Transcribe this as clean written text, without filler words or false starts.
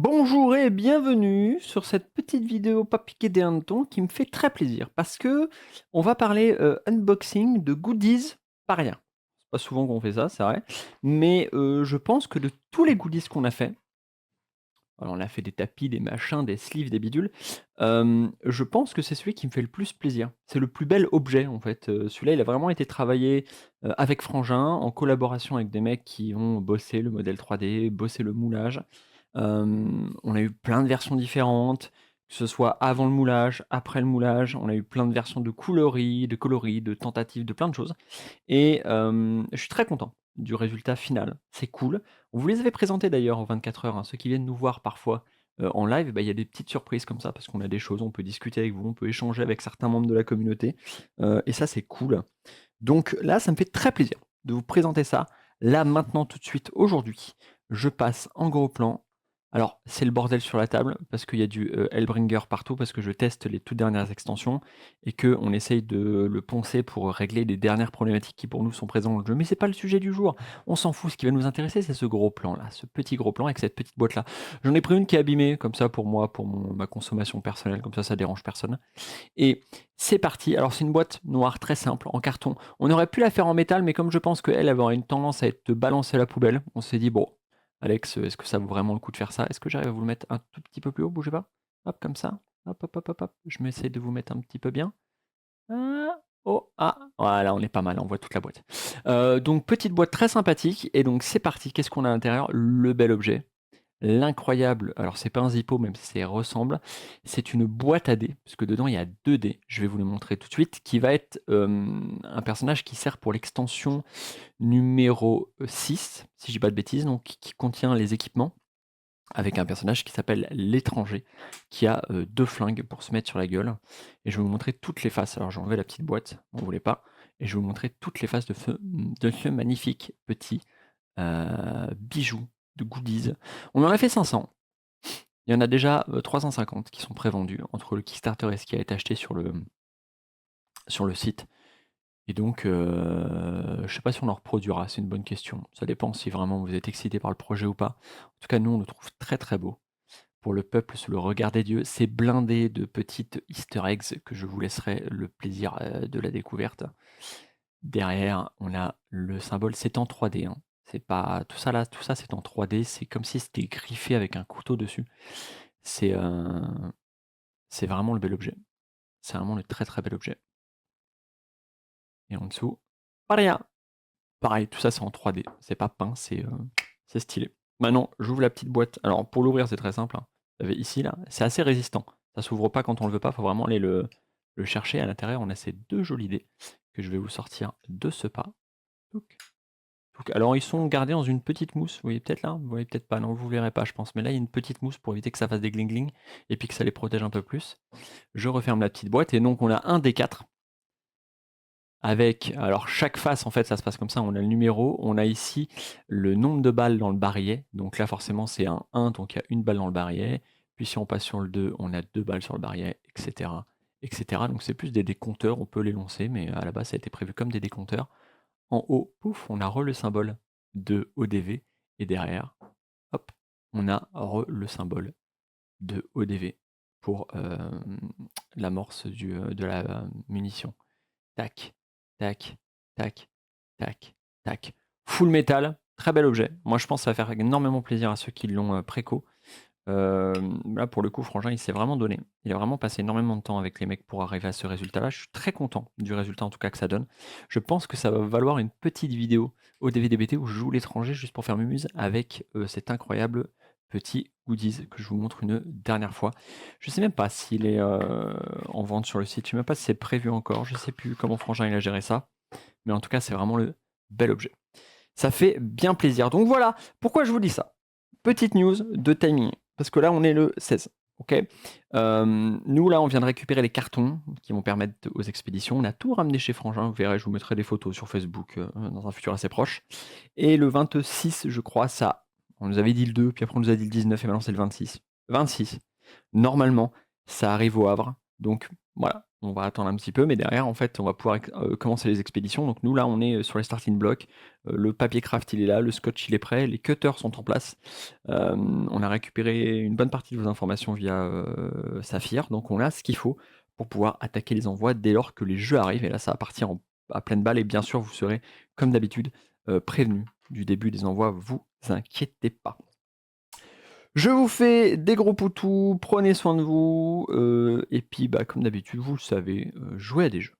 Bonjour et bienvenue sur cette petite vidéo pas piquée des hannetons qui me fait très plaisir parce que on va parler unboxing de goodies pas rien. C'est pas souvent qu'on fait ça, c'est vrai. Mais je pense que de tous les goodies qu'on a fait, alors on a fait des tapis, des machins, des sleeves, des bidules, je pense que c'est celui qui me fait le plus plaisir. C'est le plus bel objet en fait. Celui-là, il a vraiment été travaillé avec Frangin, en collaboration avec des mecs qui ont bossé le modèle 3D, bossé le moulage. On a eu plein de versions différentes, que ce soit avant le moulage, après le moulage. On a eu plein de versions de coloris, de tentatives, de plein de choses. Et je suis très content du résultat final. C'est cool. On vous les avait présentés d'ailleurs en 24 heures, hein. Ceux qui viennent nous voir parfois, en live, bah, il y a des petites surprises comme ça parce qu'on a des choses, on peut discuter avec vous, on peut échanger avec certains membres de la communauté, et ça, c'est cool. Donc là, ça me fait très plaisir de vous présenter ça. Là, maintenant, tout de suite, aujourd'hui, je passe en gros plan. Alors, c'est le bordel sur la table parce qu'il y a du Hellbringer partout, parce que je teste les toutes dernières extensions et qu'on essaye de le poncer pour régler les dernières problématiques qui pour nous sont présentes dans le jeu. Mais c'est pas le sujet du jour. On s'en fout. Ce qui va nous intéresser, c'est ce gros plan là, ce petit gros plan avec cette petite boîte là. J'en ai pris une qui est abîmée, comme ça pour moi, pour ma consommation personnelle, comme ça dérange personne. Et c'est parti. Alors c'est une boîte noire très simple, en carton. On aurait pu la faire en métal, mais comme je pense qu'elle avait une tendance à être balancée à la poubelle, on s'est dit, bon, Alex, est-ce que ça vaut vraiment le coup de faire ça? Est-ce que j'arrive à vous le mettre un tout petit peu plus haut? Bougez pas. Hop, comme ça. Hop, hop, hop, hop, hop. Je m'essaie de vous mettre un petit peu bien. Ah, oh, ah, voilà, on est pas mal, on voit toute la boîte. Donc petite boîte très sympathique, et donc c'est parti. Qu'est-ce qu'on a à l'intérieur? Le bel objet. L'incroyable, alors c'est pas un Zippo, même si ça y ressemble, c'est une boîte à dés, parce que dedans il y a 2 dés, je vais vous les montrer tout de suite, qui va être un personnage qui sert pour l'extension numéro 6, si je dis pas de bêtises, donc qui contient les équipements, avec un personnage qui s'appelle l'étranger, qui a 2 flingues pour se mettre sur la gueule. Et je vais vous montrer toutes les faces. Alors j'ai enlevé la petite boîte, on voulait pas, et je vais vous montrer toutes les faces de ce magnifique petit bijou de goodies. On en a fait 500. Il y en a déjà 350 qui sont prévendus entre le Kickstarter et ce qui a été acheté sur le site. Et donc, je sais pas si on en reproduira, c'est une bonne question. Ça dépend si vraiment vous êtes excité par le projet ou pas. En tout cas, nous, on le trouve très très beau. Pour le peuple, sous le regard des dieux, c'est blindé de petites easter eggs que je vous laisserai le plaisir de la découverte. Derrière, on a le symbole, c'est en 3D, hein. C'est pas tout ça là, tout ça c'est en 3D, c'est comme si c'était griffé avec un couteau dessus. C'est, c'est vraiment le bel objet. C'est vraiment le très, très bel objet. Et en dessous, pas rien. Pareil, tout ça c'est en 3D. C'est pas peint, c'est stylé. Maintenant, j'ouvre la petite boîte. Alors pour l'ouvrir, c'est très simple, hein. Vous avez ici là, c'est assez résistant. Ça s'ouvre pas quand on le veut pas, faut vraiment aller le chercher. À l'intérieur, on a ces 2 jolis dés que je vais vous sortir de ce pas. Touc. Alors ils sont gardés dans une petite mousse, vous voyez peut-être là? Vous voyez peut-être pas, non, vous verrez pas je pense, mais là il y a une petite mousse pour éviter que ça fasse des gling-gling et puis que ça les protège un peu plus. Je referme la petite boîte et donc on a un des 4 avec, alors chaque face en fait ça se passe comme ça, on a le numéro, on a ici le nombre de balles dans le barillet, donc là forcément c'est un 1, donc il y a une balle dans le barillet, puis si on passe sur le 2, on a 2 balles sur le barillet, etc., etc. Donc c'est plus des décompteurs, on peut les lancer, mais à la base ça a été prévu comme des décompteurs. En haut, pouf, on a le symbole de ODV et derrière, hop, on a le symbole de ODV pour l'amorce de la munition. Tac, tac, tac, tac, tac. Full métal, très bel objet. Moi, je pense que ça va faire énormément plaisir à ceux qui l'ont préco. Là, pour le coup, Frangin, il s'est vraiment donné. Il a vraiment passé énormément de temps avec les mecs pour arriver à ce résultat-là. Je suis très content du résultat, en tout cas, que ça donne. Je pense que ça va valoir une petite vidéo au DVDBT où je joue l'étranger juste pour faire mumuse avec cet incroyable petit goodies que je vous montre une dernière fois. Je sais même pas s'il est en vente sur le site. Je sais même pas si c'est prévu encore. Je sais plus comment Frangin il a géré ça. Mais en tout cas, c'est vraiment le bel objet. Ça fait bien plaisir. Donc voilà, pourquoi je vous dis ça? Petite news de timing, parce que là on est le 16. Ok. Nous là on vient de récupérer les cartons qui vont permettre aux expéditions. On a tout ramené chez Frangin, vous verrez, je vous mettrai des photos sur Facebook dans un futur assez proche. Et le 26, je crois, ça. On nous avait dit le 2, puis après on nous a dit le 19, et maintenant c'est le 26. 26. Normalement, ça arrive au Havre. Donc Voilà, on va attendre un petit peu, mais derrière, en fait, on va pouvoir commencer les expéditions. Donc nous, là, on est sur les starting blocks. Le papier craft, il est là, le scotch, il est prêt, les cutters sont en place. On a récupéré une bonne partie de vos informations via Saphir, donc on a ce qu'il faut pour pouvoir attaquer les envois dès lors que les jeux arrivent. Et là, ça va partir à pleine balle. Et bien sûr, vous serez, comme d'habitude, prévenu du début des envois. Vous inquiétez pas. Je vous fais des gros poutous, prenez soin de vous, et puis bah, comme d'habitude, vous le savez, jouez à des jeux.